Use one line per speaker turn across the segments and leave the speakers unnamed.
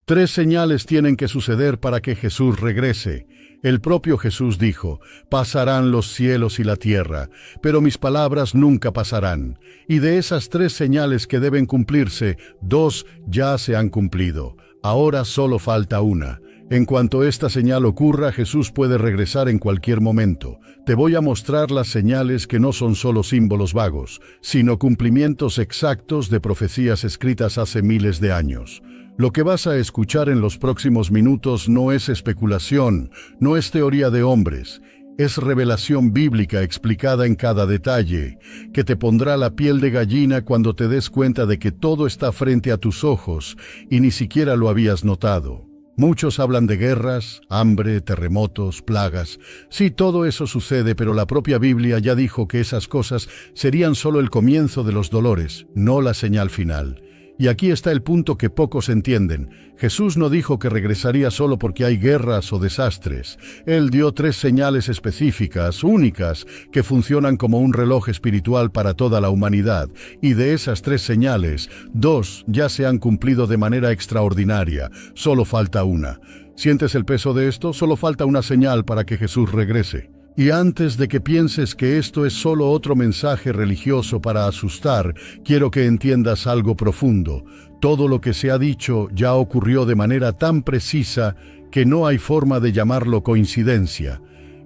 Tres señales tienen que suceder para que Jesús regrese. El propio Jesús dijo: «Pasarán los cielos y la tierra, pero mis palabras nunca pasarán». Y de esas tres señales que deben cumplirse, dos ya se han cumplido. Ahora solo falta una. En cuanto esta señal ocurra, Jesús puede regresar en cualquier momento. Te voy a mostrar las señales que no son solo símbolos vagos, sino cumplimientos exactos de profecías escritas hace miles de años. Lo que vas a escuchar en los próximos minutos no es especulación, no es teoría de hombres. Es revelación bíblica explicada en cada detalle, que te pondrá la piel de gallina cuando te des cuenta de que todo está frente a tus ojos y ni siquiera lo habías notado. Muchos hablan de guerras, hambre, terremotos, plagas. Sí, todo eso sucede, pero la propia Biblia ya dijo que esas cosas serían solo el comienzo de los dolores, no la señal final. Y aquí está el punto que pocos entienden. Jesús no dijo que regresaría solo porque hay guerras o desastres. Él dio tres señales específicas, únicas, que funcionan como un reloj espiritual para toda la humanidad. Y de esas tres señales, dos ya se han cumplido de manera extraordinaria. Solo falta una. ¿Sientes el peso de esto? Solo falta una señal para que Jesús regrese. Y antes de que pienses que esto es solo otro mensaje religioso para asustar, quiero que entiendas algo profundo. Todo lo que se ha dicho ya ocurrió de manera tan precisa que no hay forma de llamarlo coincidencia.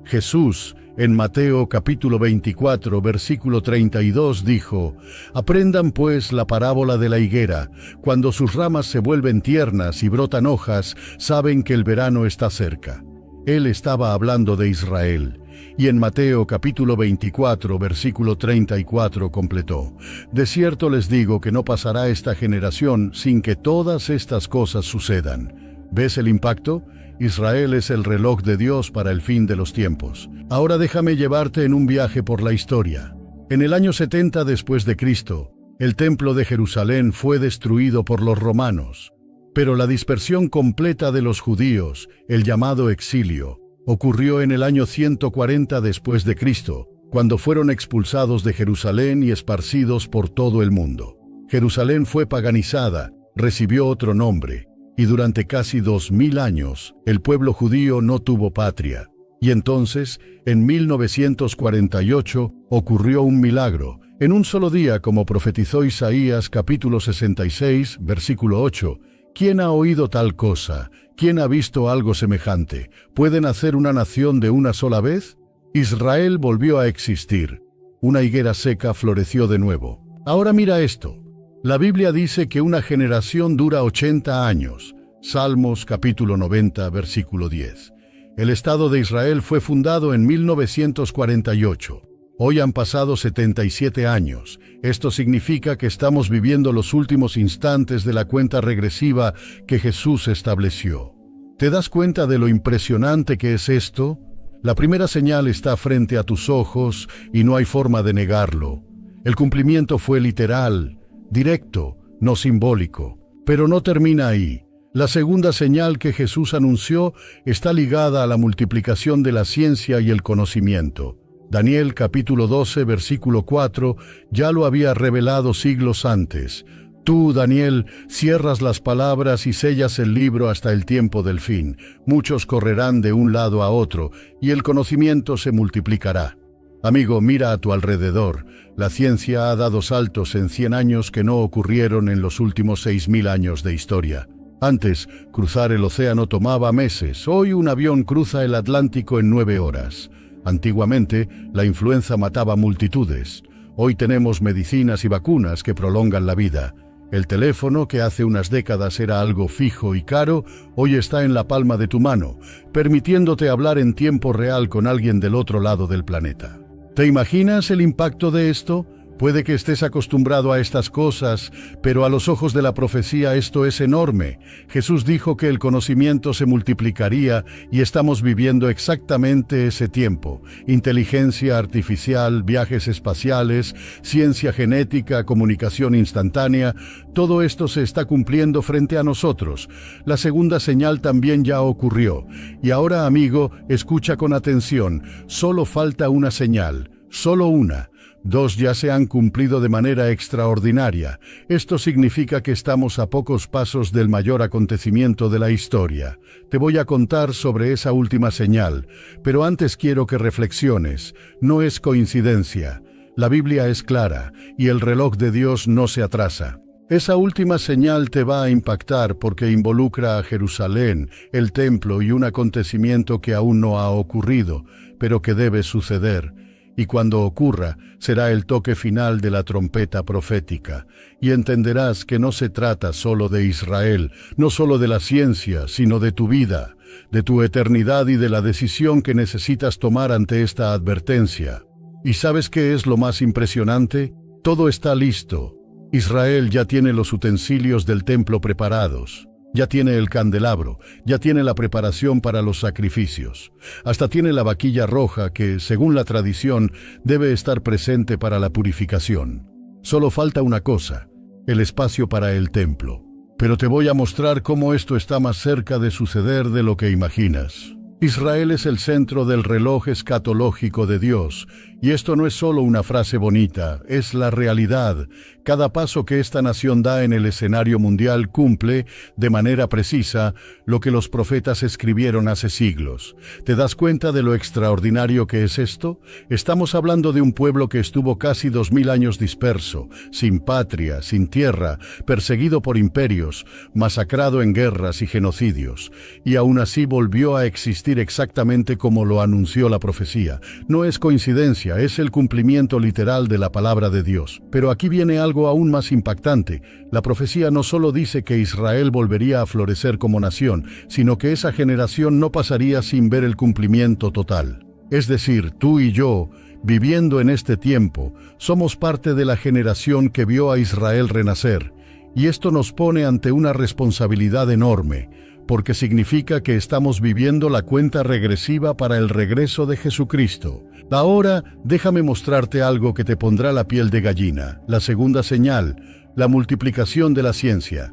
Jesús, en Mateo capítulo 24, versículo 32, dijo: «Aprendan pues la parábola de la higuera. Cuando sus ramas se vuelven tiernas y brotan hojas, saben que el verano está cerca». Él estaba hablando de Israel. Y en Mateo capítulo 24, versículo 34 completó: «De cierto les digo que no pasará esta generación sin que todas estas cosas sucedan». ¿Ves el impacto? Israel es el reloj de Dios para el fin de los tiempos. Ahora déjame llevarte en un viaje por la historia. En el año 70 después de Cristo, el templo de Jerusalén fue destruido por los romanos. Pero la dispersión completa de los judíos, el llamado exilio, ocurrió en el año 140 después de Cristo, cuando fueron expulsados de Jerusalén y esparcidos por todo el mundo. Jerusalén fue paganizada, recibió otro nombre, y durante casi 2000 años el pueblo judío no tuvo patria. Y entonces, en 1948, ocurrió un milagro. En un solo día, como profetizó Isaías capítulo 66, versículo 8, «¿Quién ha oído tal cosa? ¿Quién ha visto algo semejante? ¿Pueden hacer una nación de una sola vez?» Israel volvió a existir. Una higuera seca floreció de nuevo. Ahora mira esto. La Biblia dice que una generación dura 80 años. Salmos capítulo 90, versículo 10. El Estado de Israel fue fundado en 1948. Hoy han pasado 77 años. Esto significa que estamos viviendo los últimos instantes de la cuenta regresiva que Jesús estableció. ¿Te das cuenta de lo impresionante que es esto? La primera señal está frente a tus ojos y no hay forma de negarlo. El cumplimiento fue literal, directo, no simbólico. Pero no termina ahí. La segunda señal que Jesús anunció está ligada a la multiplicación de la ciencia y el conocimiento. Daniel capítulo 12, versículo 4, ya lo había revelado siglos antes. Tú, Daniel, cierras las palabras y sellas el libro hasta el tiempo del fin. Muchos correrán de un lado a otro, y el conocimiento se multiplicará. Amigo, mira a tu alrededor. La ciencia ha dado saltos en 100 años que no ocurrieron en los últimos 6000 años de historia. Antes, cruzar el océano tomaba meses. Hoy un avión cruza el Atlántico en 9 horas. Antiguamente, la influenza mataba multitudes. Hoy tenemos medicinas y vacunas que prolongan la vida. El teléfono, que hace unas décadas era algo fijo y caro, hoy está en la palma de tu mano, permitiéndote hablar en tiempo real con alguien del otro lado del planeta. ¿Te imaginas el impacto de esto? Puede que estés acostumbrado a estas cosas, pero a los ojos de la profecía esto es enorme. Jesús dijo que el conocimiento se multiplicaría y estamos viviendo exactamente ese tiempo. Inteligencia artificial, viajes espaciales, ciencia genética, comunicación instantánea, todo esto se está cumpliendo frente a nosotros. La segunda señal también ya ocurrió. Y ahora, amigo, escucha con atención. Solo falta una señal, solo una. 2 ya se han cumplido de manera extraordinaria. Esto significa que estamos a pocos pasos del mayor acontecimiento de la historia. Te voy a contar sobre esa última señal, pero antes quiero que reflexiones. No es coincidencia. La Biblia es clara, y el reloj de Dios no se atrasa. Esa última señal te va a impactar porque involucra a Jerusalén, el templo y un acontecimiento que aún no ha ocurrido, pero que debe suceder. Y cuando ocurra, será el toque final de la trompeta profética, y entenderás que no se trata solo de Israel, no solo de la ciencia, sino de tu vida, de tu eternidad y de la decisión que necesitas tomar ante esta advertencia. ¿Y sabes qué es lo más impresionante? Todo está listo. Israel ya tiene los utensilios del templo preparados. Ya tiene el candelabro, ya tiene la preparación para los sacrificios. Hasta tiene la vaquilla roja que, según la tradición, debe estar presente para la purificación. Solo falta una cosa, el espacio para el templo. Pero te voy a mostrar cómo esto está más cerca de suceder de lo que imaginas. Israel es el centro del reloj escatológico de Dios, y esto no es solo una frase bonita, es la realidad. Cada paso que esta nación da en el escenario mundial cumple, de manera precisa, lo que los profetas escribieron hace siglos. ¿Te das cuenta de lo extraordinario que es esto? Estamos hablando de un pueblo que estuvo casi 2000 años disperso, sin patria, sin tierra, perseguido por imperios, masacrado en guerras y genocidios, y aún así volvió a existir exactamente como lo anunció la profecía. No es coincidencia, es el cumplimiento literal de la palabra de Dios. Pero aquí viene algo aún más impactante. La profecía no solo dice que Israel volvería a florecer como nación, sino que esa generación no pasaría sin ver el cumplimiento total. Es decir, tú y yo, viviendo en este tiempo, somos parte de la generación que vio a Israel renacer. Y esto nos pone ante una responsabilidad enorme, porque significa que estamos viviendo la cuenta regresiva para el regreso de Jesucristo. Ahora, déjame mostrarte algo que te pondrá la piel de gallina. La segunda señal, la multiplicación de la ciencia.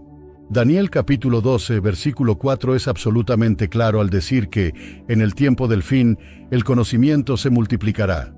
Daniel capítulo 12, versículo 4 es absolutamente claro al decir que, en el tiempo del fin, el conocimiento se multiplicará.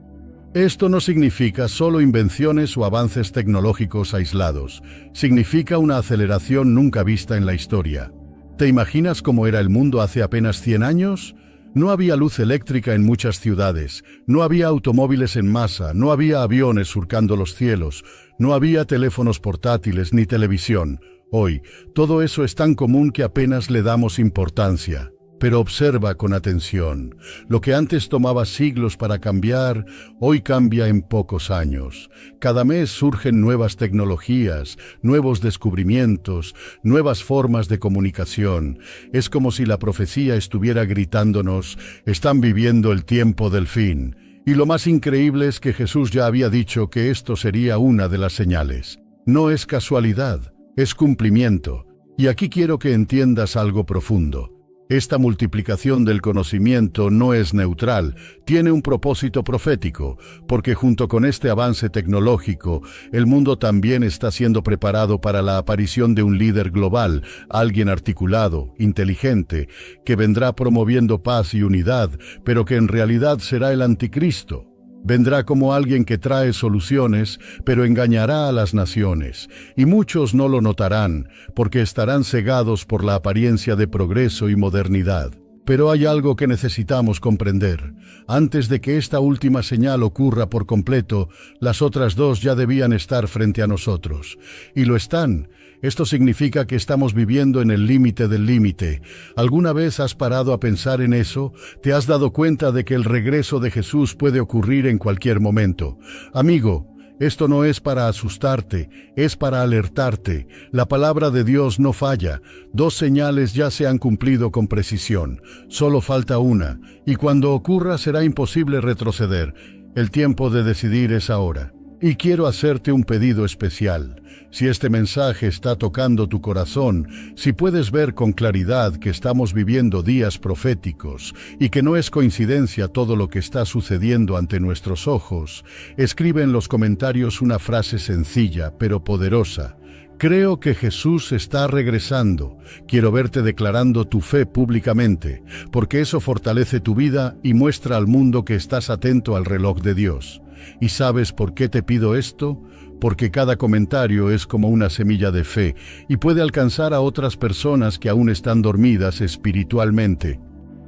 Esto no significa solo invenciones o avances tecnológicos aislados. Significa una aceleración nunca vista en la historia. ¿Te imaginas cómo era el mundo hace apenas 100 años? No había luz eléctrica en muchas ciudades, no había automóviles en masa, no había aviones surcando los cielos, no había teléfonos portátiles ni televisión. Hoy, todo eso es tan común que apenas le damos importancia. Pero observa con atención. Lo que antes tomaba siglos para cambiar, hoy cambia en pocos años. Cada mes surgen nuevas tecnologías, nuevos descubrimientos, nuevas formas de comunicación. Es como si la profecía estuviera gritándonos, están viviendo el tiempo del fin. Y lo más increíble es que Jesús ya había dicho que esto sería una de las señales. No es casualidad, es cumplimiento. Y aquí quiero que entiendas algo profundo. Esta multiplicación del conocimiento no es neutral, tiene un propósito profético, porque junto con este avance tecnológico, el mundo también está siendo preparado para la aparición de un líder global, alguien articulado, inteligente, que vendrá promoviendo paz y unidad, pero que en realidad será el anticristo. Vendrá como alguien que trae soluciones, pero engañará a las naciones, y muchos no lo notarán, porque estarán cegados por la apariencia de progreso y modernidad. Pero hay algo que necesitamos comprender. Antes de que esta última señal ocurra por completo, las otras dos ya debían estar frente a nosotros. Y lo están. Esto significa que estamos viviendo en el límite del límite. ¿Alguna vez has parado a pensar en eso? ¿Te has dado cuenta de que el regreso de Jesús puede ocurrir en cualquier momento? Amigo, esto no es para asustarte, es para alertarte. La palabra de Dios no falla. 2 señales ya se han cumplido con precisión. Solo falta una, y cuando ocurra será imposible retroceder. El tiempo de decidir es ahora. Y quiero hacerte un pedido especial. Si este mensaje está tocando tu corazón, si puedes ver con claridad que estamos viviendo días proféticos y que no es coincidencia todo lo que está sucediendo ante nuestros ojos, escribe en los comentarios una frase sencilla pero poderosa. Creo que Jesús está regresando. Quiero verte declarando tu fe públicamente, porque eso fortalece tu vida y muestra al mundo que estás atento al reloj de Dios. ¿Y sabes por qué te pido esto? Porque cada comentario es como una semilla de fe y puede alcanzar a otras personas que aún están dormidas espiritualmente.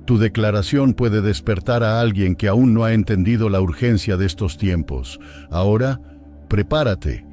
Tu declaración puede despertar a alguien que aún no ha entendido la urgencia de estos tiempos. Ahora, prepárate,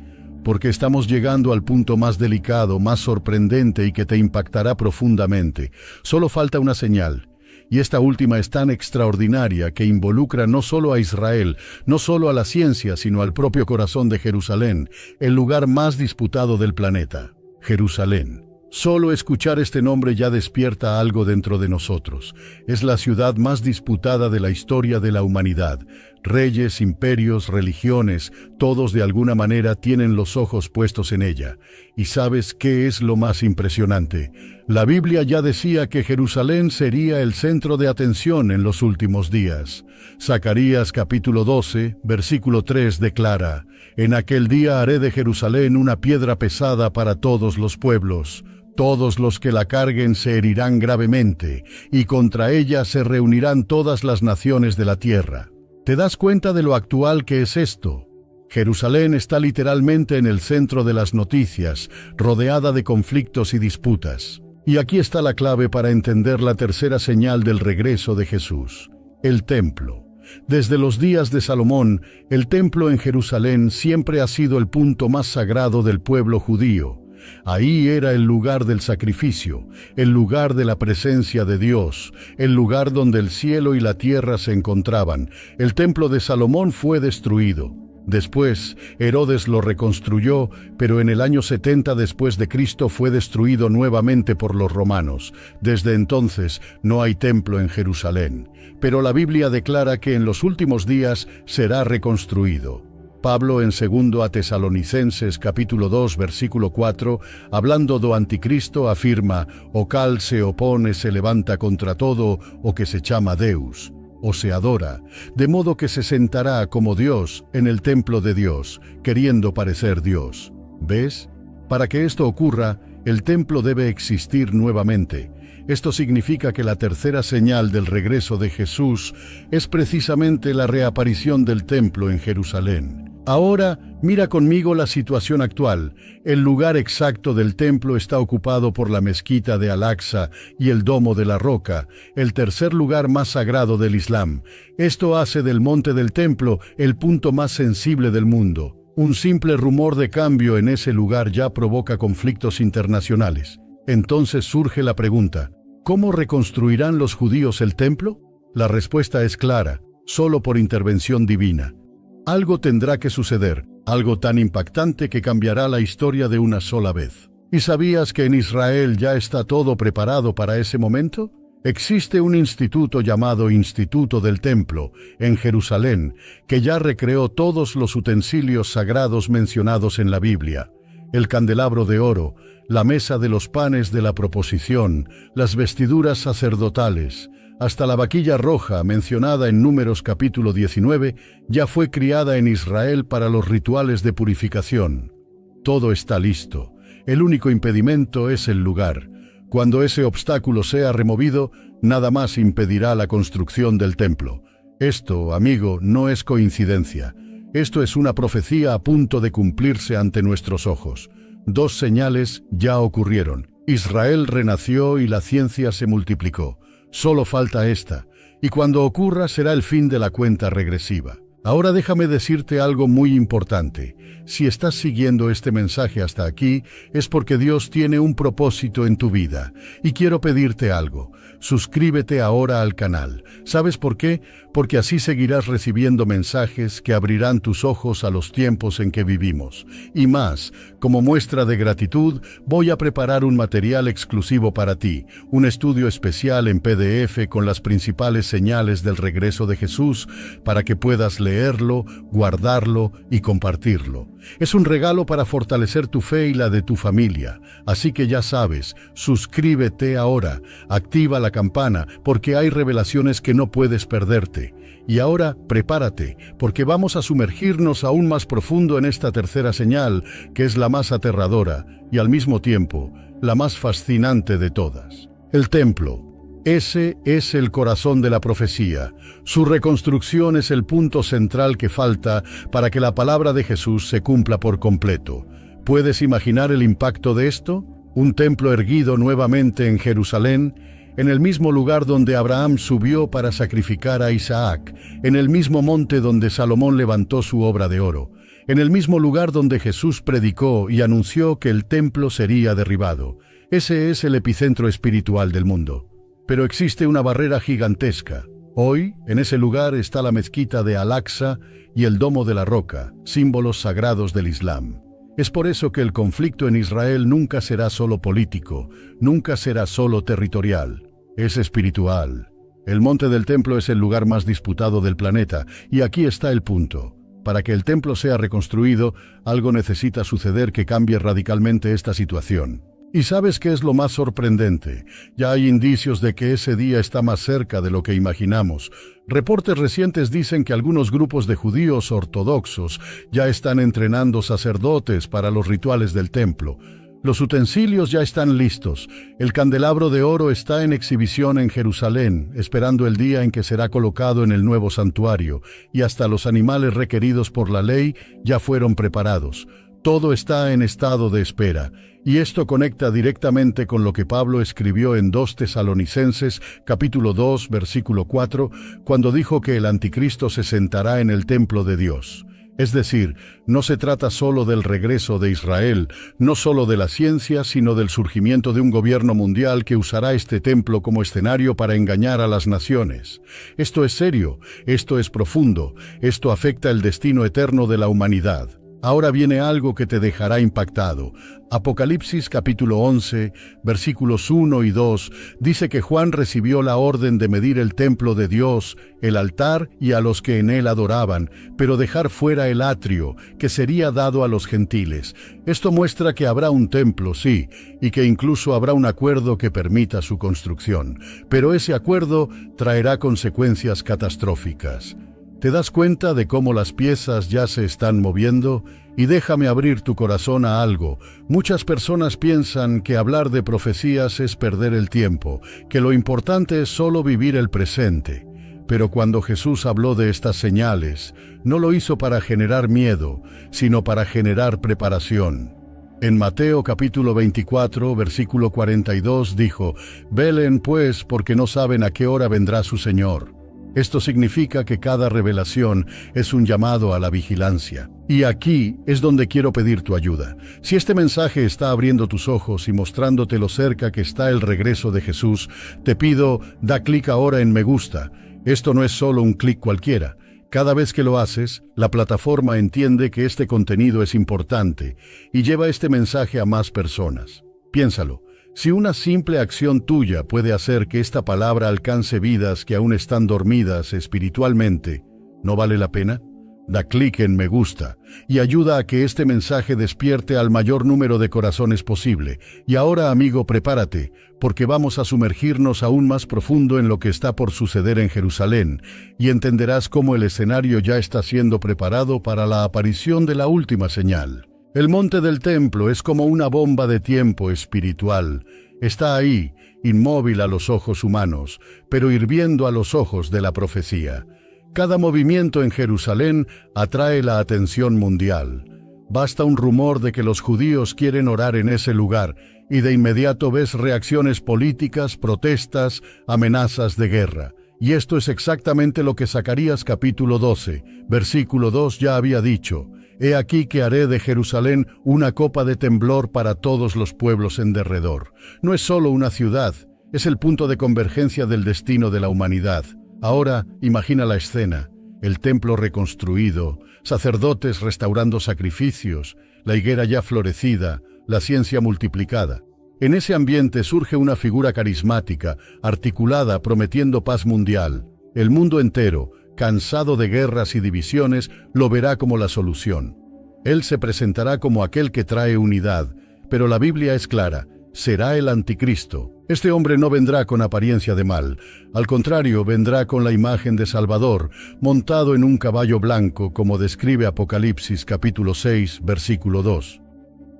porque estamos llegando al punto más delicado, más sorprendente y que te impactará profundamente. Solo falta una señal. Y esta última es tan extraordinaria que involucra no solo a Israel, no solo a la ciencia, sino al propio corazón de Jerusalén, el lugar más disputado del planeta. Jerusalén. Solo escuchar este nombre ya despierta algo dentro de nosotros. Es la ciudad más disputada de la historia de la humanidad. Reyes, imperios, religiones, todos de alguna manera tienen los ojos puestos en ella. ¿Y sabes qué es lo más impresionante? La Biblia ya decía que Jerusalén sería el centro de atención en los últimos días. Zacarías capítulo 12, versículo 3 declara: «En aquel día haré de Jerusalén una piedra pesada para todos los pueblos. Todos los que la carguen se herirán gravemente, y contra ella se reunirán todas las naciones de la tierra». ¿Te das cuenta de lo actual que es esto? Jerusalén está literalmente en el centro de las noticias, rodeada de conflictos y disputas. Y aquí está la clave para entender la tercera señal del regreso de Jesús: el templo. Desde los días de Salomón, el templo en Jerusalén siempre ha sido el punto más sagrado del pueblo judío. Ahí era el lugar del sacrificio, el lugar de la presencia de Dios, el lugar donde el cielo y la tierra se encontraban. El templo de Salomón fue destruido. Después, Herodes lo reconstruyó, pero en el año 70 después de Cristo fue destruido nuevamente por los romanos. Desde entonces no hay templo en Jerusalén, pero la Biblia declara que en los últimos días será reconstruido. Pablo en 2 a Tesalonicenses capítulo 2 versículo 4, hablando do anticristo, afirma: «O cal se opone se levanta contra todo o que se chama Deus», o se adora, de modo que se sentará como Dios en el templo de Dios, queriendo parecer Dios. ¿Ves? Para que esto ocurra, el templo debe existir nuevamente. Esto significa que la tercera señal del regreso de Jesús es precisamente la reaparición del templo en Jerusalén. Ahora, mira conmigo la situación actual. El lugar exacto del templo está ocupado por la mezquita de Al-Aqsa y el Domo de la Roca, el tercer lugar más sagrado del Islam. Esto hace del monte del templo el punto más sensible del mundo. Un simple rumor de cambio en ese lugar ya provoca conflictos internacionales. Entonces surge la pregunta: ¿cómo reconstruirán los judíos el templo? La respuesta es clara: solo por intervención divina. Algo tendrá que suceder, algo tan impactante que cambiará la historia de una sola vez. ¿Y sabías que en Israel ya está todo preparado para ese momento? Existe un instituto llamado Instituto del Templo, en Jerusalén, que ya recreó todos los utensilios sagrados mencionados en la Biblia: el candelabro de oro, la mesa de los panes de la proposición, las vestiduras sacerdotales. Hasta la vaquilla roja, mencionada en Números capítulo 19, ya fue criada en Israel para los rituales de purificación. Todo está listo. El único impedimento es el lugar. Cuando ese obstáculo sea removido, nada más impedirá la construcción del templo. Esto, amigo, no es coincidencia. Esto es una profecía a punto de cumplirse ante nuestros ojos. 2 señales ya ocurrieron. Israel renació y la ciencia se multiplicó. Solo falta esta, y cuando ocurra será el fin de la cuenta regresiva. Ahora déjame decirte algo muy importante. Si estás siguiendo este mensaje hasta aquí, es porque Dios tiene un propósito en tu vida. Y quiero pedirte algo: suscríbete ahora al canal. ¿Sabes por qué? Porque así seguirás recibiendo mensajes que abrirán tus ojos a los tiempos en que vivimos. Y más, como muestra de gratitud, voy a preparar un material exclusivo para ti, un estudio especial en PDF con las principales señales del regreso de Jesús, para que puedas leerlo, guardarlo y compartirlo. Es un regalo para fortalecer tu fe y la de tu familia. Así que ya sabes, suscríbete ahora, activa la campana, porque hay revelaciones que no puedes perderte. Y ahora prepárate, porque vamos a sumergirnos aún más profundo en esta tercera señal, que es la más aterradora y al mismo tiempo la más fascinante de todas. El templo. Ese es el corazón de la profecía. Su reconstrucción es el punto central que falta para que la palabra de Jesús se cumpla por completo. ¿Puedes imaginar el impacto de esto? Un templo erguido nuevamente en Jerusalén, en el mismo lugar donde Abraham subió para sacrificar a Isaac, en el mismo monte donde Salomón levantó su obra de oro, en el mismo lugar donde Jesús predicó y anunció que el templo sería derribado. Ese es el epicentro espiritual del mundo. Pero existe una barrera gigantesca. Hoy, en ese lugar está la mezquita de Al-Aqsa y el Domo de la Roca, símbolos sagrados del Islam. Es por eso que el conflicto en Israel nunca será solo político, nunca será solo territorial. Es espiritual. El monte del templo es el lugar más disputado del planeta, y aquí está el punto. Para que el templo sea reconstruido, algo necesita suceder que cambie radicalmente esta situación. ¿Y sabes qué es lo más sorprendente? Ya hay indicios de que ese día está más cerca de lo que imaginamos. Reportes recientes dicen que algunos grupos de judíos ortodoxos ya están entrenando sacerdotes para los rituales del templo. Los utensilios ya están listos. El candelabro de oro está en exhibición en Jerusalén, esperando el día en que será colocado en el nuevo santuario, y hasta los animales requeridos por la ley ya fueron preparados. Todo está en estado de espera, y esto conecta directamente con lo que Pablo escribió en 2 Tesalonicenses, capítulo 2, versículo 4, cuando dijo que el anticristo se sentará en el templo de Dios. Es decir, no se trata solo del regreso de Israel, no solo de la ciencia, sino del surgimiento de un gobierno mundial que usará este templo como escenario para engañar a las naciones. Esto es serio, esto es profundo, esto afecta el destino eterno de la humanidad. Ahora viene algo que te dejará impactado. Apocalipsis capítulo 11, versículos 1 y 2, dice que Juan recibió la orden de medir el templo de Dios, el altar y a los que en él adoraban, pero dejar fuera el atrio, que sería dado a los gentiles. Esto muestra que habrá un templo, sí, y que incluso habrá un acuerdo que permita su construcción. Pero ese acuerdo traerá consecuencias catastróficas. ¿Te das cuenta de cómo las piezas ya se están moviendo? Y déjame abrir tu corazón a algo. Muchas personas piensan que hablar de profecías es perder el tiempo, que lo importante es solo vivir el presente. Pero cuando Jesús habló de estas señales, no lo hizo para generar miedo, sino para generar preparación. En Mateo capítulo 24, versículo 42 dijo: «Velen pues, porque no saben a qué hora vendrá su Señor». Esto significa que cada revelación es un llamado a la vigilancia. Y aquí es donde quiero pedir tu ayuda. Si este mensaje está abriendo tus ojos y mostrándote lo cerca que está el regreso de Jesús, te pido, da clic ahora en me gusta. Esto no es solo un clic cualquiera. Cada vez que lo haces, la plataforma entiende que este contenido es importante y lleva este mensaje a más personas. Piénsalo. Si una simple acción tuya puede hacer que esta palabra alcance vidas que aún están dormidas espiritualmente, ¿no vale la pena? Da clic en me gusta y ayuda a que este mensaje despierte al mayor número de corazones posible. Y ahora, amigo, prepárate, porque vamos a sumergirnos aún más profundo en lo que está por suceder en Jerusalén, y entenderás cómo el escenario ya está siendo preparado para la aparición de la última señal. El monte del templo es como una bomba de tiempo espiritual. Está ahí, inmóvil a los ojos humanos, pero hirviendo a los ojos de la profecía. Cada movimiento en Jerusalén atrae la atención mundial. Basta un rumor de que los judíos quieren orar en ese lugar, y de inmediato ves reacciones políticas, protestas, amenazas de guerra. Y esto es exactamente lo que Zacarías capítulo 12, versículo 2 ya había dicho: «He aquí que haré de Jerusalén una copa de temblor para todos los pueblos en derredor». No es solo una ciudad, es el punto de convergencia del destino de la humanidad. Ahora, imagina la escena: el templo reconstruido, sacerdotes restaurando sacrificios, la higuera ya florecida, la ciencia multiplicada. En ese ambiente surge una figura carismática, articulada, prometiendo paz mundial. El mundo entero, cansado de guerras y divisiones, lo verá como la solución. Él se presentará como aquel que trae unidad, pero la Biblia es clara: será el anticristo. Este hombre no vendrá con apariencia de mal, al contrario, vendrá con la imagen de Salvador, montado en un caballo blanco, como describe Apocalipsis capítulo 6, versículo 2.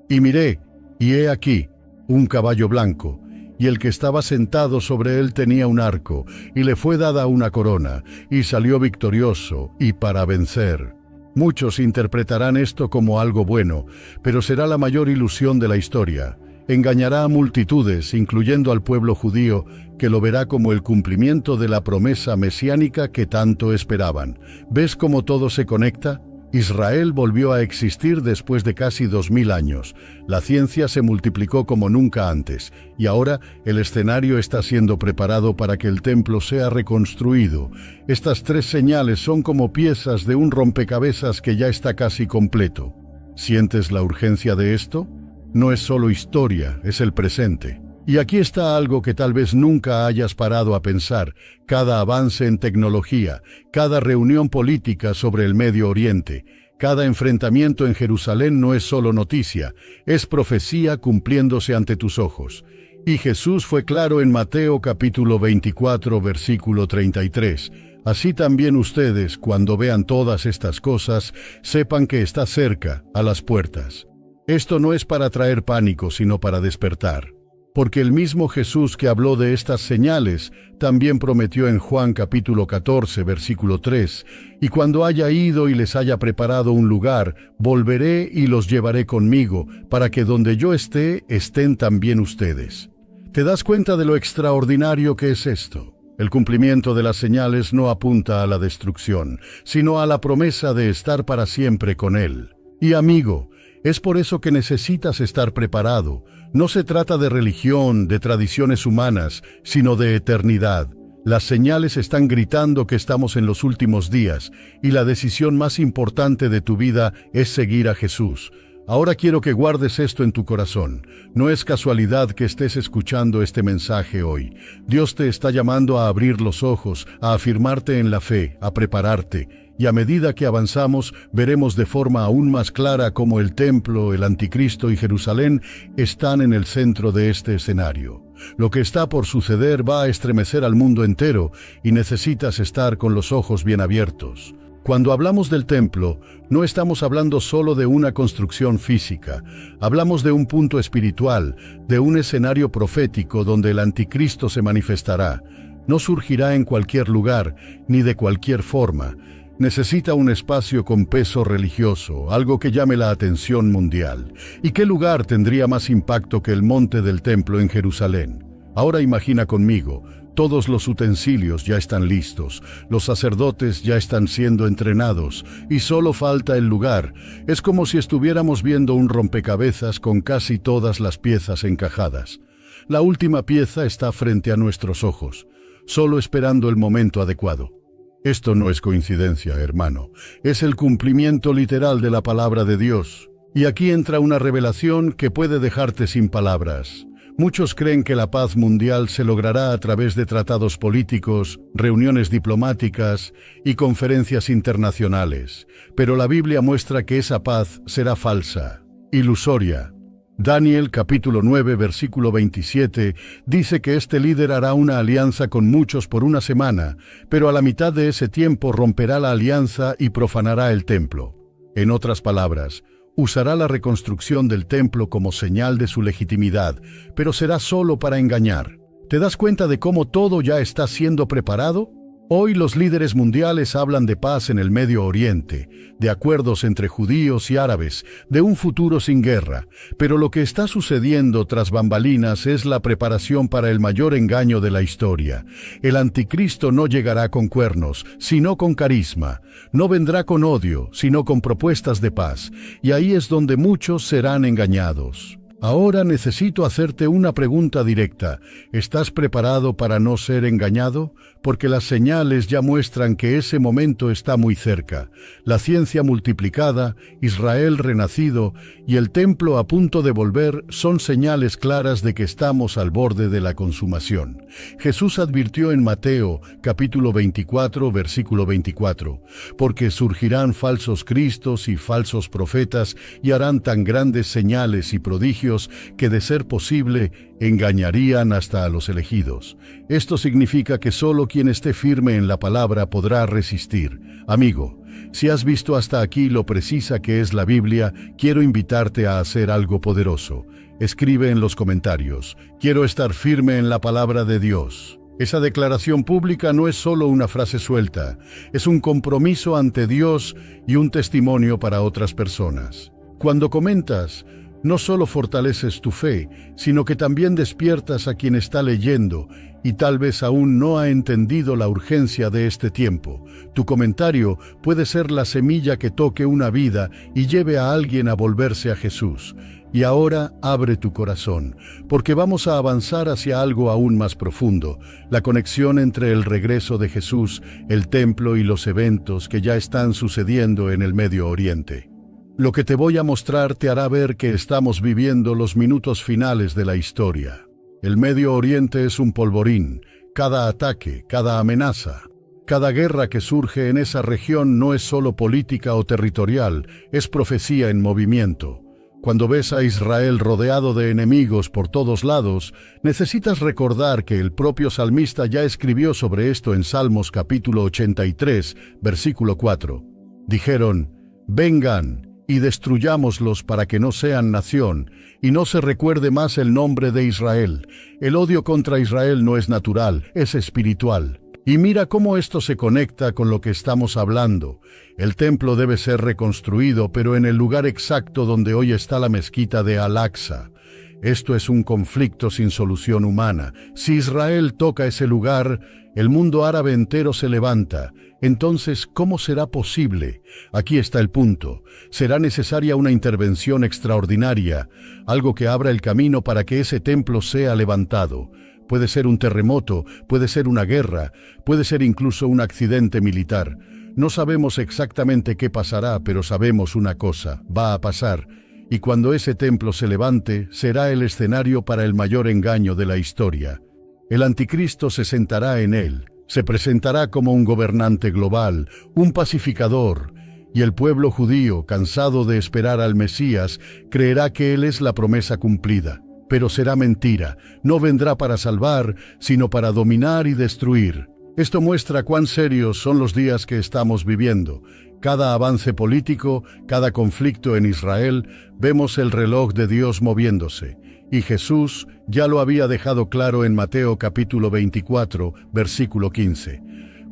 «Y miré, y he aquí, un caballo blanco, y el que estaba sentado sobre él tenía un arco, y le fue dada una corona, y salió victorioso, y para vencer. Muchos interpretarán esto como algo bueno, pero será la mayor ilusión de la historia. Engañará a multitudes, incluyendo al pueblo judío, que lo verá como el cumplimiento de la promesa mesiánica que tanto esperaban. ¿Ves cómo todo se conecta? Israel volvió a existir después de casi 2000 años. La ciencia se multiplicó como nunca antes, y ahora el escenario está siendo preparado para que el templo sea reconstruido. Estas 3 señales son como piezas de un rompecabezas que ya está casi completo. ¿Sientes la urgencia de esto? No es solo historia, es el presente. Y aquí está algo que tal vez nunca hayas parado a pensar: cada avance en tecnología, cada reunión política sobre el Medio Oriente, cada enfrentamiento en Jerusalén no es solo noticia, es profecía cumpliéndose ante tus ojos. Y Jesús fue claro en Mateo capítulo 24, versículo 33. Así también ustedes, cuando vean todas estas cosas, sepan que está cerca, a las puertas. Esto no es para traer pánico, sino para despertar. Porque el mismo Jesús que habló de estas señales también prometió en Juan capítulo 14, versículo 3, «Y cuando haya ido y les haya preparado un lugar, volveré y los llevaré conmigo, para que donde yo esté, estén también ustedes». ¿Te das cuenta de lo extraordinario que es esto? El cumplimiento de las señales no apunta a la destrucción, sino a la promesa de estar para siempre con Él. Y amigo, es por eso que necesitas estar preparado. No se trata de religión, de tradiciones humanas, sino de eternidad. Las señales están gritando que estamos en los últimos días, y la decisión más importante de tu vida es seguir a Jesús. Ahora quiero que guardes esto en tu corazón. No es casualidad que estés escuchando este mensaje hoy. Dios te está llamando a abrir los ojos, a afirmarte en la fe, a prepararte. Y a medida que avanzamos, veremos de forma aún más clara cómo el templo, el anticristo y Jerusalén están en el centro de este escenario. Lo que está por suceder va a estremecer al mundo entero y necesitas estar con los ojos bien abiertos. Cuando hablamos del templo, no estamos hablando solo de una construcción física. Hablamos de un punto espiritual, de un escenario profético donde el anticristo se manifestará. No surgirá en cualquier lugar, ni de cualquier forma. Necesita un espacio con peso religioso, algo que llame la atención mundial. ¿Y qué lugar tendría más impacto que el monte del templo en Jerusalén? Ahora imagina conmigo, todos los utensilios ya están listos, los sacerdotes ya están siendo entrenados, y solo falta el lugar. Es como si estuviéramos viendo un rompecabezas con casi todas las piezas encajadas. La última pieza está frente a nuestros ojos, solo esperando el momento adecuado. Esto no es coincidencia, hermano. Es el cumplimiento literal de la palabra de Dios. Y aquí entra una revelación que puede dejarte sin palabras. Muchos creen que la paz mundial se logrará a través de tratados políticos, reuniones diplomáticas y conferencias internacionales. Pero la Biblia muestra que esa paz será falsa, ilusoria. Daniel capítulo 9 versículo 27 dice que este líder hará una alianza con muchos por una semana, pero a la mitad de ese tiempo romperá la alianza y profanará el templo. En otras palabras, usará la reconstrucción del templo como señal de su legitimidad, pero será solo para engañar. ¿Te das cuenta de cómo todo ya está siendo preparado? Hoy los líderes mundiales hablan de paz en el Medio Oriente, de acuerdos entre judíos y árabes, de un futuro sin guerra, pero lo que está sucediendo tras bambalinas es la preparación para el mayor engaño de la historia. El anticristo no llegará con cuernos, sino con carisma. No vendrá con odio, sino con propuestas de paz, y ahí es donde muchos serán engañados. Ahora necesito hacerte una pregunta directa. ¿Estás preparado para no ser engañado? Porque las señales ya muestran que ese momento está muy cerca. La ciencia multiplicada, Israel renacido y el templo a punto de volver son señales claras de que estamos al borde de la consumación. Jesús advirtió en Mateo, capítulo 24, versículo 24, «Porque surgirán falsos cristos y falsos profetas y harán tan grandes señales y prodigios que, de ser posible, engañarían hasta a los elegidos». Esto significa que solo quien esté firme en la palabra podrá resistir. Amigo, Si has visto hasta aquí lo precisa que es la Biblia, quiero invitarte a hacer algo poderoso. Escribe en los comentarios: quiero estar firme en la palabra de Dios. Esa declaración pública no es solo una frase suelta, es un compromiso ante Dios y un testimonio para otras personas. Cuando comentas, no solo fortaleces tu fe, sino que también despiertas a quien está leyendo y tal vez aún no ha entendido la urgencia de este tiempo. Tu comentario puede ser la semilla que toque una vida y lleve a alguien a volverse a Jesús. Y ahora abre tu corazón, porque vamos a avanzar hacia algo aún más profundo, la conexión entre el regreso de Jesús, el templo y los eventos que ya están sucediendo en el Medio Oriente. Lo que te voy a mostrar te hará ver que estamos viviendo los minutos finales de la historia. El Medio Oriente es un polvorín. Cada ataque, cada amenaza, cada guerra que surge en esa región no es solo política o territorial, es profecía en movimiento. Cuando ves a Israel rodeado de enemigos por todos lados, necesitas recordar que el propio salmista ya escribió sobre esto en Salmos capítulo 83, versículo 4. Dijeron: «Vengan y destruyámoslos para que no sean nación, y no se recuerde más el nombre de Israel». El odio contra Israel no es natural, es espiritual. Y mira cómo esto se conecta con lo que estamos hablando. El templo debe ser reconstruido, pero en el lugar exacto donde hoy está la mezquita de Al-Aqsa. Esto es un conflicto sin solución humana. Si Israel toca ese lugar, el mundo árabe entero se levanta. Entonces, ¿cómo será posible? Aquí está el punto. Será necesaria una intervención extraordinaria, algo que abra el camino para que ese templo sea levantado. Puede ser un terremoto, puede ser una guerra, puede ser incluso un accidente militar. No sabemos exactamente qué pasará, pero sabemos una cosa: va a pasar. Y cuando ese templo se levante, será el escenario para el mayor engaño de la historia. El anticristo se sentará en él, se presentará como un gobernante global, un pacificador, y el pueblo judío, cansado de esperar al Mesías, creerá que él es la promesa cumplida. Pero será mentira, no vendrá para salvar, sino para dominar y destruir. Esto muestra cuán serios son los días que estamos viviendo. Cada avance político, cada conflicto en Israel, vemos el reloj de Dios moviéndose. Y Jesús ya lo había dejado claro en Mateo capítulo 24, versículo 15.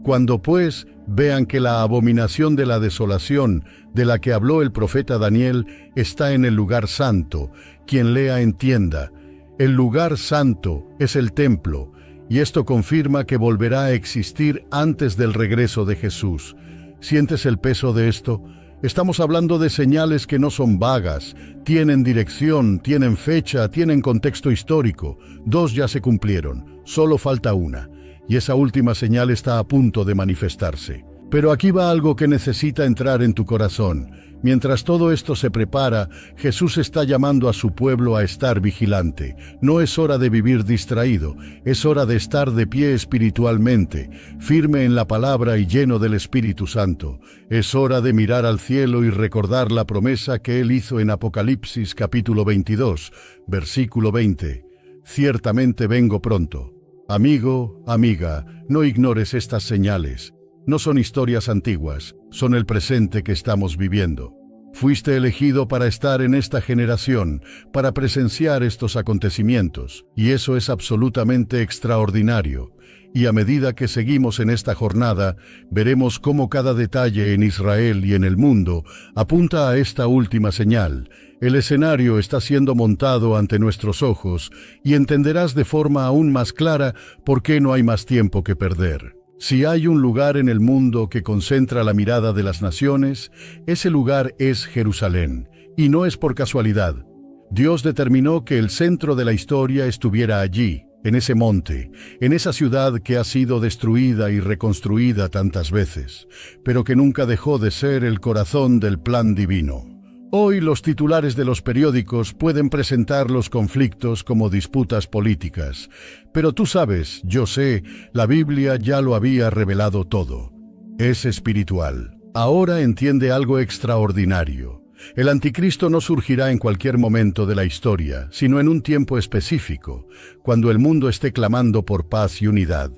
Cuando pues vean que la abominación de la desolación, de la que habló el profeta Daniel, está en el lugar santo, quien lea entienda. El lugar santo es el templo, y esto confirma que volverá a existir antes del regreso de Jesús. ¿Sientes el peso de esto? Estamos hablando de señales que no son vagas, tienen dirección, tienen fecha, tienen contexto histórico. 2 ya se cumplieron, solo falta una. Y esa última señal está a punto de manifestarse. Pero aquí va algo que necesita entrar en tu corazón. Mientras todo esto se prepara, Jesús está llamando a su pueblo a estar vigilante. No es hora de vivir distraído, es hora de estar de pie espiritualmente, firme en la palabra y lleno del Espíritu Santo. Es hora de mirar al cielo y recordar la promesa que Él hizo en Apocalipsis capítulo 22, versículo 20. Ciertamente vengo pronto. Amigo, amiga, no ignores estas señales. No son historias antiguas, son el presente que estamos viviendo. Fuiste elegido para estar en esta generación, para presenciar estos acontecimientos, y eso es absolutamente extraordinario. Y a medida que seguimos en esta jornada, veremos cómo cada detalle en Israel y en el mundo apunta a esta última señal. El escenario está siendo montado ante nuestros ojos y entenderás de forma aún más clara por qué no hay más tiempo que perder. Si hay un lugar en el mundo que concentra la mirada de las naciones, ese lugar es Jerusalén, y no es por casualidad. Dios determinó que el centro de la historia estuviera allí, en ese monte, en esa ciudad que ha sido destruida y reconstruida tantas veces, pero que nunca dejó de ser el corazón del plan divino. Hoy los titulares de los periódicos pueden presentar los conflictos como disputas políticas, pero tú sabes, yo sé, la Biblia ya lo había revelado todo. Es espiritual. Ahora entiende algo extraordinario. El anticristo no surgirá en cualquier momento de la historia, sino en un tiempo específico, cuando el mundo esté clamando por paz y unidad.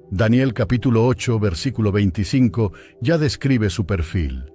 Daniel capítulo 8, versículo 25, ya describe su perfil.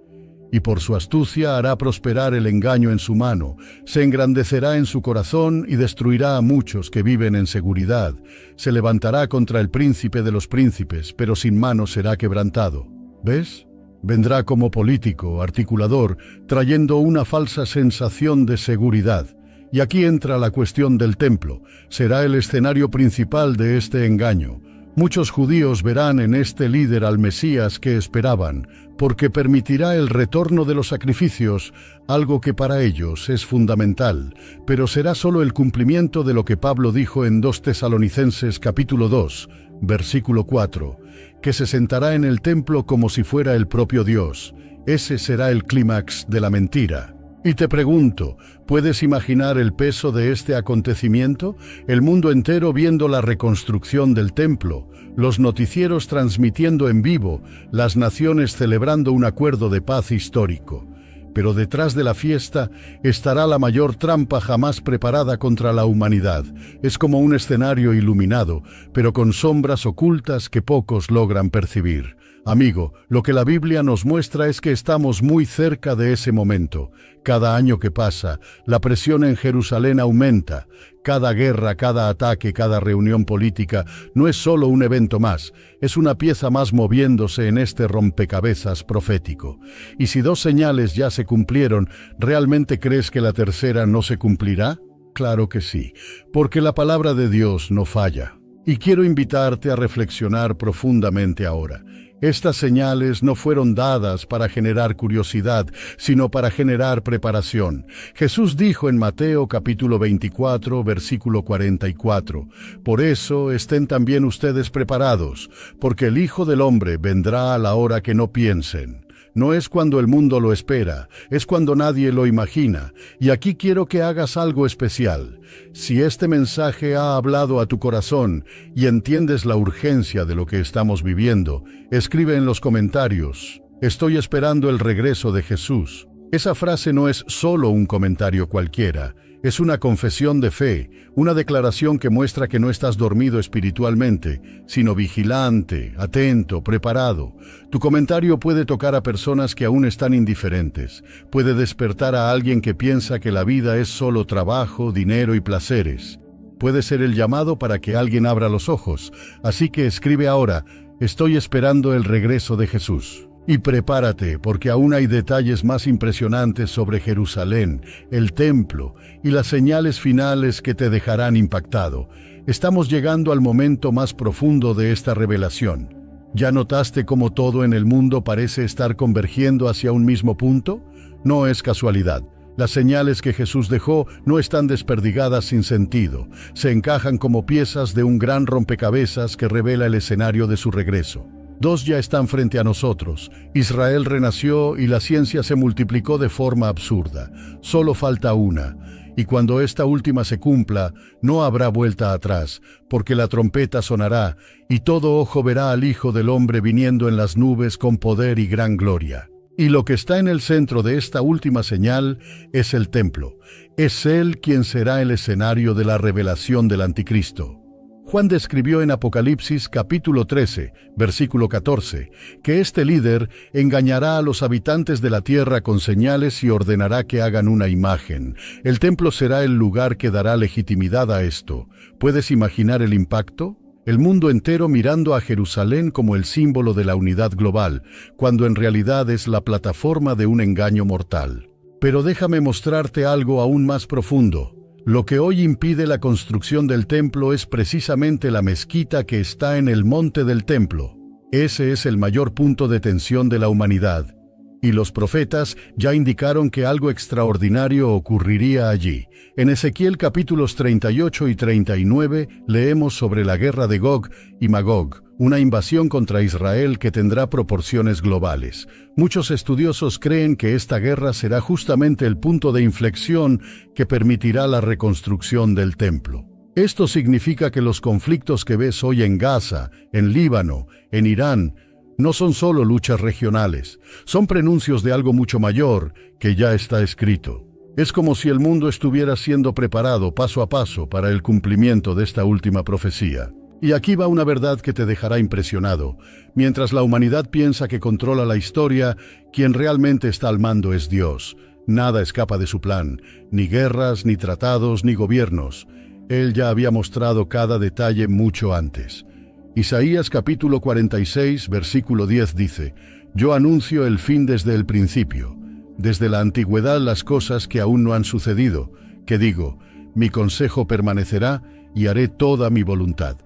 Y por su astucia hará prosperar el engaño en su mano, se engrandecerá en su corazón y destruirá a muchos que viven en seguridad. Se levantará contra el príncipe de los príncipes, pero sin mano será quebrantado. ¿Ves? Vendrá como político, articulador, trayendo una falsa sensación de seguridad. Y aquí entra la cuestión del templo. Será el escenario principal de este engaño. Muchos judíos verán en este líder al Mesías que esperaban, porque permitirá el retorno de los sacrificios, algo que para ellos es fundamental, pero será solo el cumplimiento de lo que Pablo dijo en 2 Tesalonicenses capítulo 2, versículo 4, que se sentará en el templo como si fuera el propio Dios. Ese será el clímax de la mentira. Y te pregunto, ¿puedes imaginar el peso de este acontecimiento? El mundo entero viendo la reconstrucción del templo, los noticieros transmitiendo en vivo, las naciones celebrando un acuerdo de paz histórico. Pero detrás de la fiesta estará la mayor trampa jamás preparada contra la humanidad. Es como un escenario iluminado, pero con sombras ocultas que pocos logran percibir. Amigo, lo que la Biblia nos muestra es que estamos muy cerca de ese momento. Cada año que pasa, la presión en Jerusalén aumenta. Cada guerra, cada ataque, cada reunión política no es solo un evento más, es una pieza más moviéndose en este rompecabezas profético. Y si 2 señales ya se cumplieron, ¿realmente crees que la tercera no se cumplirá? Claro que sí, porque la palabra de Dios no falla. Y quiero invitarte a reflexionar profundamente ahora. Estas señales no fueron dadas para generar curiosidad, sino para generar preparación. Jesús dijo en Mateo capítulo 24, versículo 44, «Por eso estén también ustedes preparados, porque el Hijo del Hombre vendrá a la hora que no piensen». No es cuando el mundo lo espera, es cuando nadie lo imagina. Y aquí quiero que hagas algo especial. Si este mensaje ha hablado a tu corazón y entiendes la urgencia de lo que estamos viviendo, escribe en los comentarios: «Estoy esperando el regreso de Jesús». Esa frase no es solo un comentario cualquiera. Es una confesión de fe, una declaración que muestra que no estás dormido espiritualmente, sino vigilante, atento, preparado. Tu comentario puede tocar a personas que aún están indiferentes, puede despertar a alguien que piensa que la vida es solo trabajo, dinero y placeres. Puede ser el llamado para que alguien abra los ojos, así que escribe ahora: «Estoy esperando el regreso de Jesús». Y prepárate, porque aún hay detalles más impresionantes sobre Jerusalén, el templo y las señales finales que te dejarán impactado. Estamos llegando al momento más profundo de esta revelación. ¿Ya notaste cómo todo en el mundo parece estar convergiendo hacia un mismo punto? No es casualidad. Las señales que Jesús dejó no están desperdigadas sin sentido. Se encajan como piezas de un gran rompecabezas que revela el escenario de su regreso. 2 ya están frente a nosotros. Israel renació y la ciencia se multiplicó de forma absurda. Solo falta una. Y cuando esta última se cumpla, no habrá vuelta atrás, porque la trompeta sonará y todo ojo verá al Hijo del Hombre viniendo en las nubes con poder y gran gloria. Y lo que está en el centro de esta última señal es el templo. Es Él quien será el escenario de la revelación del Anticristo. Juan describió en Apocalipsis capítulo 13, versículo 14, que este líder engañará a los habitantes de la tierra con señales y ordenará que hagan una imagen. El templo será el lugar que dará legitimidad a esto. ¿Puedes imaginar el impacto? El mundo entero mirando a Jerusalén como el símbolo de la unidad global, cuando en realidad es la plataforma de un engaño mortal. Pero déjame mostrarte algo aún más profundo. Lo que hoy impide la construcción del templo es precisamente la mezquita que está en el monte del templo. Ese es el mayor punto de tensión de la humanidad. Y los profetas ya indicaron que algo extraordinario ocurriría allí. En Ezequiel capítulos 38 y 39 leemos sobre la guerra de Gog y Magog, una invasión contra Israel que tendrá proporciones globales. Muchos estudiosos creen que esta guerra será justamente el punto de inflexión que permitirá la reconstrucción del templo. Esto significa que los conflictos que ves hoy en Gaza, en Líbano, en Irán, no son solo luchas regionales, son prenuncios de algo mucho mayor que ya está escrito. Es como si el mundo estuviera siendo preparado paso a paso para el cumplimiento de esta última profecía. Y aquí va una verdad que te dejará impresionado. Mientras la humanidad piensa que controla la historia, quien realmente está al mando es Dios. Nada escapa de su plan, ni guerras, ni tratados, ni gobiernos. Él ya había mostrado cada detalle mucho antes. Isaías capítulo 46, versículo 10 dice: Yo anuncio el fin desde el principio, desde la antigüedad las cosas que aún no han sucedido, que digo, mi consejo permanecerá y haré toda mi voluntad.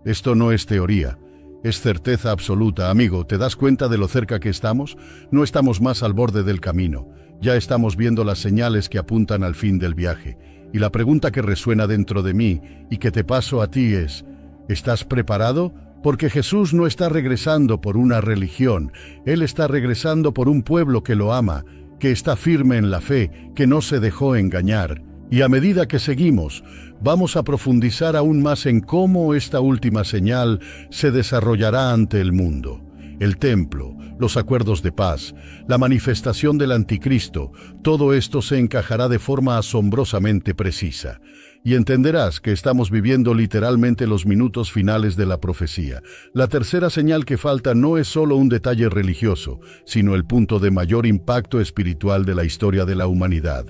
Esto no es teoría, es certeza absoluta. Amigo, ¿te das cuenta de lo cerca que estamos? No estamos más al borde del camino, ya estamos viendo las señales que apuntan al fin del viaje. Y la pregunta que resuena dentro de mí y que te paso a ti es: ¿estás preparado? Porque Jesús no está regresando por una religión, Él está regresando por un pueblo que lo ama, que está firme en la fe, que no se dejó engañar. Y a medida que seguimos, vamos a profundizar aún más en cómo esta última señal se desarrollará ante el mundo. El templo, los acuerdos de paz, la manifestación del anticristo, todo esto se encajará de forma asombrosamente precisa. Y entenderás que estamos viviendo literalmente los minutos finales de la profecía. La tercera señal que falta no es solo un detalle religioso, sino el punto de mayor impacto espiritual de la historia de la humanidad.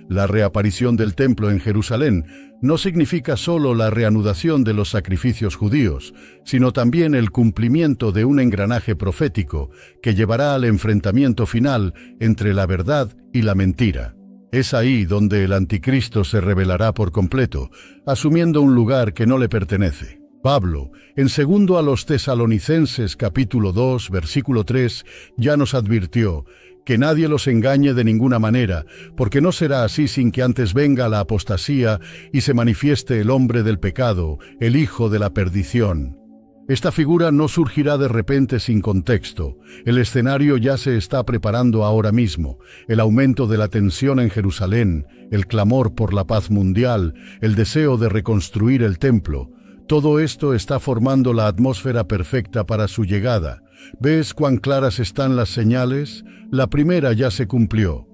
La reaparición del templo en Jerusalén no significa solo la reanudación de los sacrificios judíos, sino también el cumplimiento de un engranaje profético que llevará al enfrentamiento final entre la verdad y la mentira. Es ahí donde el anticristo se revelará por completo, asumiendo un lugar que no le pertenece. Pablo, en 2 a los Tesalonicenses capítulo 2, versículo 3, ya nos advirtió que nadie los engañe de ninguna manera, porque no será así sin que antes venga la apostasía y se manifieste el hombre del pecado, el hijo de la perdición. Esta figura no surgirá de repente sin contexto. El escenario ya se está preparando ahora mismo. El aumento de la tensión en Jerusalén, el clamor por la paz mundial, el deseo de reconstruir el templo, todo esto está formando la atmósfera perfecta para su llegada. ¿Ves cuán claras están las señales? La primera ya se cumplió.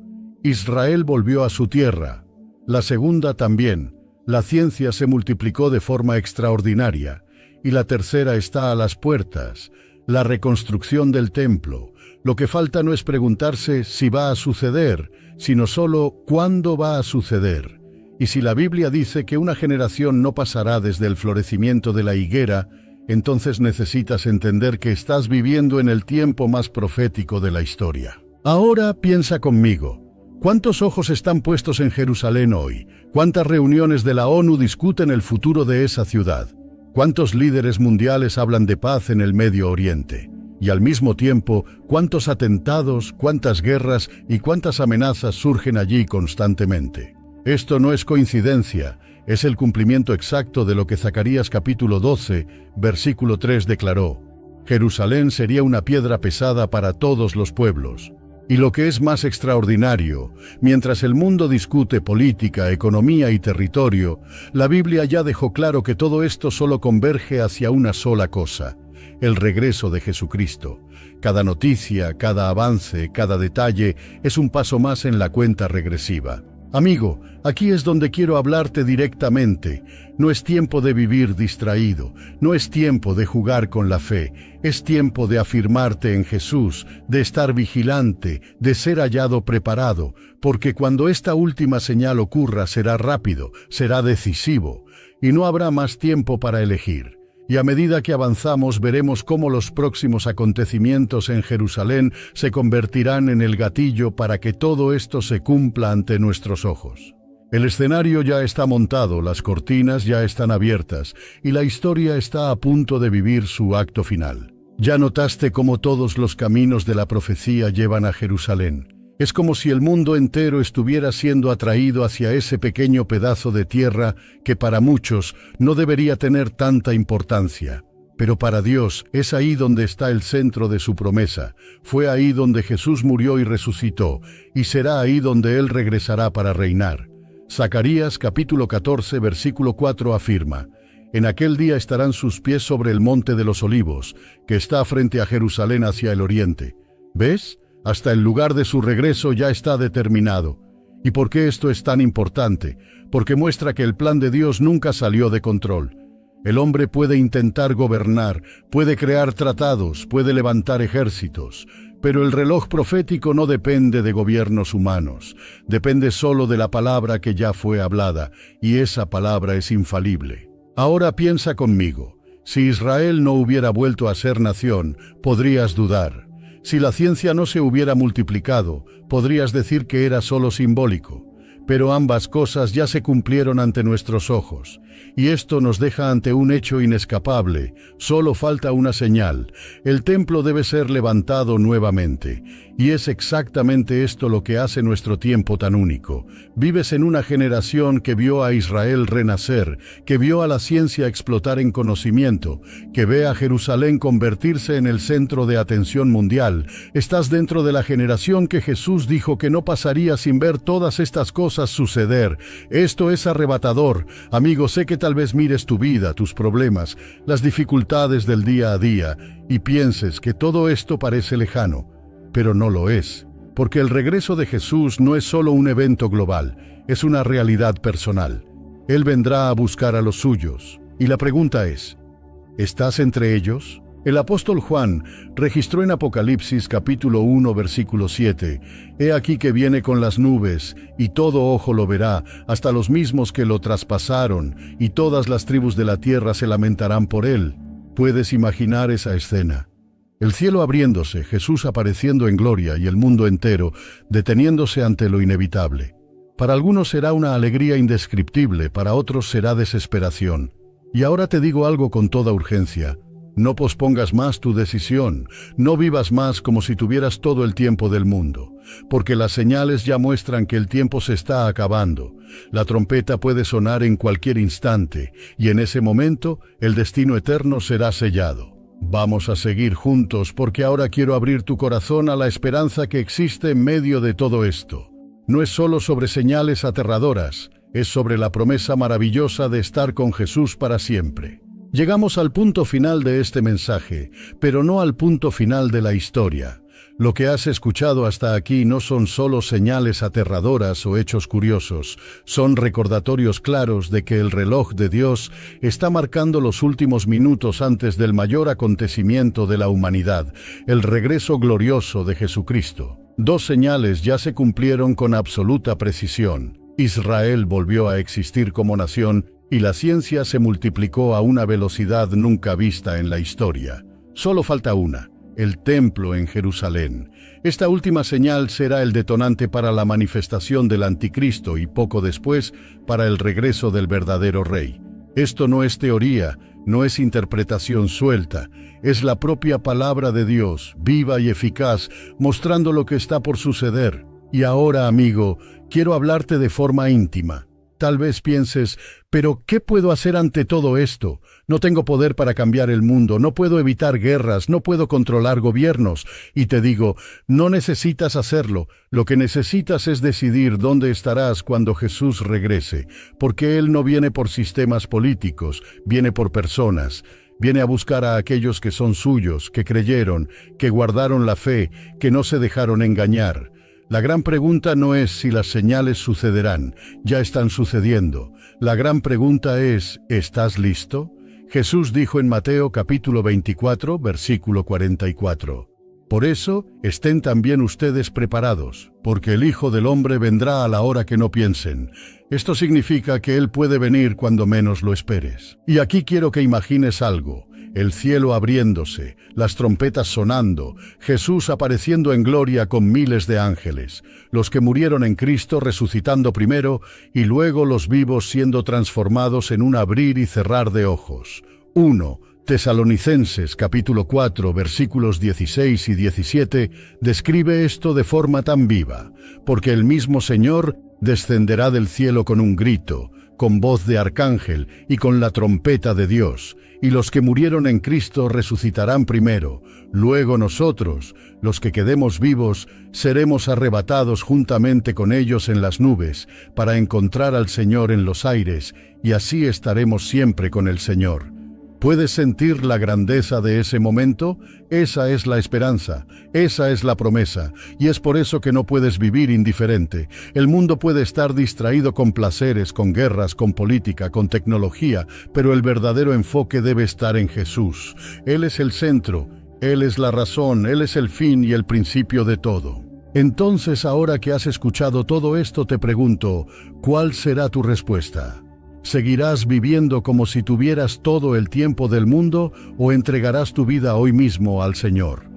Israel volvió a su tierra. La segunda también. La ciencia se multiplicó de forma extraordinaria. Y la tercera está a las puertas, la reconstrucción del templo. Lo que falta no es preguntarse si va a suceder, sino solo cuándo va a suceder. Y si la Biblia dice que una generación no pasará desde el florecimiento de la higuera, entonces necesitas entender que estás viviendo en el tiempo más profético de la historia. Ahora piensa conmigo. ¿Cuántos ojos están puestos en Jerusalén hoy? ¿Cuántas reuniones de la ONU discuten el futuro de esa ciudad? ¿Cuántos líderes mundiales hablan de paz en el Medio Oriente? Y al mismo tiempo, ¿cuántos atentados, cuántas guerras y cuántas amenazas surgen allí constantemente? Esto no es coincidencia, es el cumplimiento exacto de lo que Zacarías capítulo 12, versículo 3 declaró. Jerusalén sería una piedra pesada para todos los pueblos. Y lo que es más extraordinario, mientras el mundo discute política, economía y territorio, la Biblia ya dejó claro que todo esto solo converge hacia una sola cosa: el regreso de Jesucristo. Cada noticia, cada avance, cada detalle es un paso más en la cuenta regresiva. Amigo, aquí es donde quiero hablarte directamente. No es tiempo de vivir distraído, no es tiempo de jugar con la fe, es tiempo de afirmarte en Jesús, de estar vigilante, de ser hallado preparado, porque cuando esta última señal ocurra será rápido, será decisivo, y no habrá más tiempo para elegir. Y a medida que avanzamos veremos cómo los próximos acontecimientos en Jerusalén se convertirán en el gatillo para que todo esto se cumpla ante nuestros ojos. El escenario ya está montado, las cortinas ya están abiertas y la historia está a punto de vivir su acto final. ¿Ya notaste cómo todos los caminos de la profecía llevan a Jerusalén? Es como si el mundo entero estuviera siendo atraído hacia ese pequeño pedazo de tierra que para muchos no debería tener tanta importancia. Pero para Dios es ahí donde está el centro de su promesa. Fue ahí donde Jesús murió y resucitó, y será ahí donde Él regresará para reinar. Zacarías capítulo 14 versículo 4 afirma: En aquel día estarán sus pies sobre el monte de los olivos, que está frente a Jerusalén hacia el oriente. ¿Ves? Hasta el lugar de su regreso ya está determinado. ¿Y por qué esto es tan importante? Porque muestra que el plan de Dios nunca salió de control. El hombre puede intentar gobernar, puede crear tratados, puede levantar ejércitos, pero el reloj profético no depende de gobiernos humanos, depende solo de la palabra que ya fue hablada, y esa palabra es infalible. Ahora piensa conmigo, si Israel no hubiera vuelto a ser nación, podrías dudar. Si la ciencia no se hubiera multiplicado, podrías decir que era solo simbólico. Pero ambas cosas ya se cumplieron ante nuestros ojos, y esto nos deja ante un hecho inescapable. Solo falta una señal. El templo debe ser levantado nuevamente, y es exactamente esto lo que hace nuestro tiempo tan único. Vives en una generación que vio a Israel renacer, que vio a la ciencia explotar en conocimiento, que ve a Jerusalén convertirse en el centro de atención mundial. Estás dentro de la generación que Jesús dijo que no pasaría sin ver todas estas cosas suceder. Esto es arrebatador. Amigo, sé que tal vez mires tu vida, tus problemas, las dificultades del día a día, y pienses que todo esto parece lejano, pero no lo es, porque el regreso de Jesús no es solo un evento global, es una realidad personal. Él vendrá a buscar a los suyos, y la pregunta es, ¿estás entre ellos? El apóstol Juan registró en Apocalipsis capítulo 1 versículo 7, «He aquí que viene con las nubes, y todo ojo lo verá, hasta los mismos que lo traspasaron, y todas las tribus de la tierra se lamentarán por él». ¿Puedes imaginar esa escena? El cielo abriéndose, Jesús apareciendo en gloria y el mundo entero deteniéndose ante lo inevitable. Para algunos será una alegría indescriptible, para otros será desesperación. Y ahora te digo algo con toda urgencia. No pospongas más tu decisión, no vivas más como si tuvieras todo el tiempo del mundo, porque las señales ya muestran que el tiempo se está acabando. La trompeta puede sonar en cualquier instante, y en ese momento el destino eterno será sellado. Vamos a seguir juntos porque ahora quiero abrir tu corazón a la esperanza que existe en medio de todo esto. No es solo sobre señales aterradoras, es sobre la promesa maravillosa de estar con Jesús para siempre. Llegamos al punto final de este mensaje, pero no al punto final de la historia. Lo que has escuchado hasta aquí no son solo señales aterradoras o hechos curiosos, son recordatorios claros de que el reloj de Dios está marcando los últimos minutos antes del mayor acontecimiento de la humanidad, el regreso glorioso de Jesucristo. Dos señales ya se cumplieron con absoluta precisión. Israel volvió a existir como nación y la ciencia se multiplicó a una velocidad nunca vista en la historia. Solo falta una, el templo en Jerusalén. Esta última señal será el detonante para la manifestación del anticristo y poco después para el regreso del verdadero rey. Esto no es teoría, no es interpretación suelta, es la propia palabra de Dios, viva y eficaz, mostrando lo que está por suceder. Y ahora, amigo, quiero hablarte de forma íntima. Tal vez pienses, ¿pero qué puedo hacer ante todo esto? No tengo poder para cambiar el mundo, no puedo evitar guerras, no puedo controlar gobiernos. Y te digo, no necesitas hacerlo. Lo que necesitas es decidir dónde estarás cuando Jesús regrese, porque Él no viene por sistemas políticos, viene por personas. Viene a buscar a aquellos que son suyos, que creyeron, que guardaron la fe, que no se dejaron engañar. La gran pregunta no es si las señales sucederán, ya están sucediendo. La gran pregunta es, ¿estás listo? Jesús dijo en Mateo capítulo 24, versículo 44. Por eso, estén también ustedes preparados, porque el Hijo del Hombre vendrá a la hora que no piensen. Esto significa que Él puede venir cuando menos lo esperes. Y aquí quiero que imagines algo. El cielo abriéndose, las trompetas sonando, Jesús apareciendo en gloria con miles de ángeles, los que murieron en Cristo resucitando primero y luego los vivos siendo transformados en un abrir y cerrar de ojos. 1 Tesalonicenses capítulo 4 versículos 16 y 17 describe esto de forma tan viva, porque el mismo Señor descenderá del cielo con un grito, con voz de arcángel y con la trompeta de Dios, y los que murieron en Cristo resucitarán primero. Luego nosotros, los que quedemos vivos, seremos arrebatados juntamente con ellos en las nubes, para encontrar al Señor en los aires, y así estaremos siempre con el Señor. ¿Puedes sentir la grandeza de ese momento? Esa es la esperanza, esa es la promesa, y es por eso que no puedes vivir indiferente. El mundo puede estar distraído con placeres, con guerras, con política, con tecnología, pero el verdadero enfoque debe estar en Jesús. Él es el centro, Él es la razón, Él es el fin y el principio de todo. Entonces, ahora que has escuchado todo esto, te pregunto, ¿cuál será tu respuesta? ¿Seguirás viviendo como si tuvieras todo el tiempo del mundo o entregarás tu vida hoy mismo al Señor?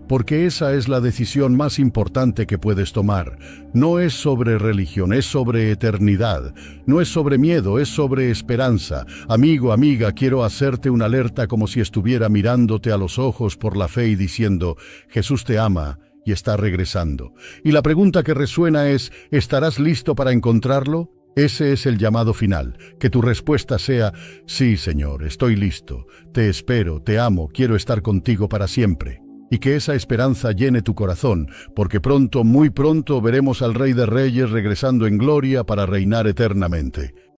Porque esa es la decisión más importante que puedes tomar. No es sobre religión, es sobre eternidad. No es sobre miedo, es sobre esperanza. Amigo, amiga, quiero hacerte una alerta como si estuviera mirándote a los ojos por la fe y diciendo, Jesús te ama y está regresando. Y la pregunta que resuena es, ¿estarás listo para encontrarlo? Ese es el llamado final, que tu respuesta sea, sí, Señor, estoy listo, te espero, te amo, quiero estar contigo para siempre. Y que esa esperanza llene tu corazón, porque pronto, muy pronto, veremos al Rey de Reyes regresando en gloria para reinar eternamente.